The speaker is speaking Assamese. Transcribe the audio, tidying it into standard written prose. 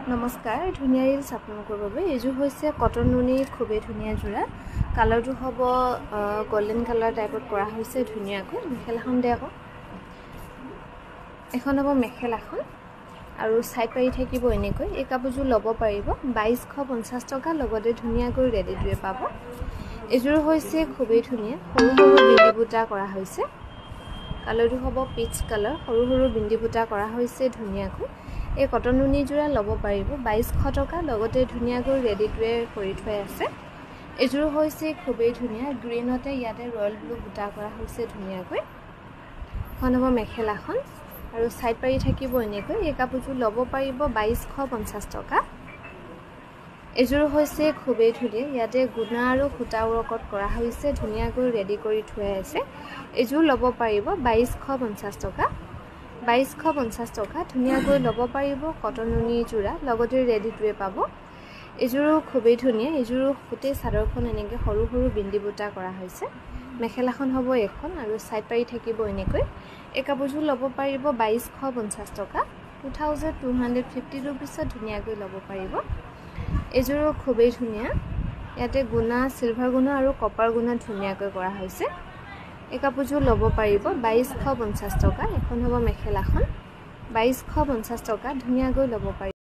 নমস্কাৰ ধুনিয়া ৰিলছ আপোনালোকৰ বাবে এযোৰ হৈছে কটন নুনি খুবেই ধুনিয়া জোৰা কালাৰটো হ'ব গোল্ডেন কালাৰ টাইপত কৰা হৈছে ধুনিয়াকৈ মেখেলাখন দেখো এখন হ'ব মেখেলাখন আৰু সাইড পাৰি থাকিব এনেকৈ এই কাপোৰযোৰ ল'ব পাৰিব 2250 টকা লগতে ধুনিয়াকৈ ৰেডি দুৱে পাব এযোৰ হৈছে খুবেই ধুনিয়া সৰু সৰু বিন্দি বুটা কৰা হৈছে কালাৰটো হ'ব পিচ কালাৰ সৰু সৰু বিন্দি বুটা কৰা হৈছে ধুনিয়াকৈ এই কটন নুনি জোৰা ল'ব পাৰিব 2200 টকা লগতে ধুনিয়াকৈ ৰেডি টুৱে কৰি থৈ আছে এযোৰ হৈছে খুবেই ধুনিয়া গ্ৰীনতে ইয়াতে ৰয়্যাল ব্লু বুটা কৰা হৈছে ধুনিয়াকৈ এখন হ'ব মেখেলাখন আৰু সাইড পাৰি থাকিব এনেকৈ এই কাপোৰযোৰ ল'ব পাৰিব 2250 টকা এযোৰ হৈছে খুবেই ধুনিয়া ইয়াতে গুণা আৰু খুটা ৱৰ্কত কৰা হৈছে ধুনিয়াকৈ ৰেডি কৰি থৈ আছে এযোৰ ল'ব পাৰিব 2250 টকা 2250 টকা ধুনিয়াকৈ ল'ব পাৰিব কটন নুনি জোৰা লগতে ৰেডি টুৱে পাব এযোৰ খুবেই ধুনিয়া এযোৰ ফুটে চাদৰখন এনেকৈ সৰু সৰু বিন্দি বুটা কৰা হৈছে মেখেলাখন হ'ব এখন আৰু সাইড পাৰি থাকিব এনেকৈ এই কাপোৰযোৰ ল'ব পাৰিব 2250 টকা 2250 ৰুপিছত ধুনিয়াকৈ ল'ব পাৰিব এযোৰ খুবেই ধুনিয়া ইয়াতে গুণা সিলভাৰ গুণা আৰু কপাৰ গুণা ধুনিয়াকৈ কৰা হৈছে এই কাপোৰযোৰ ল'ব পাৰিব 2250 টকা এখন হ'ব মেখেলাখন 2250 টকা ধুনিয়াকৈ ল'ব পাৰিব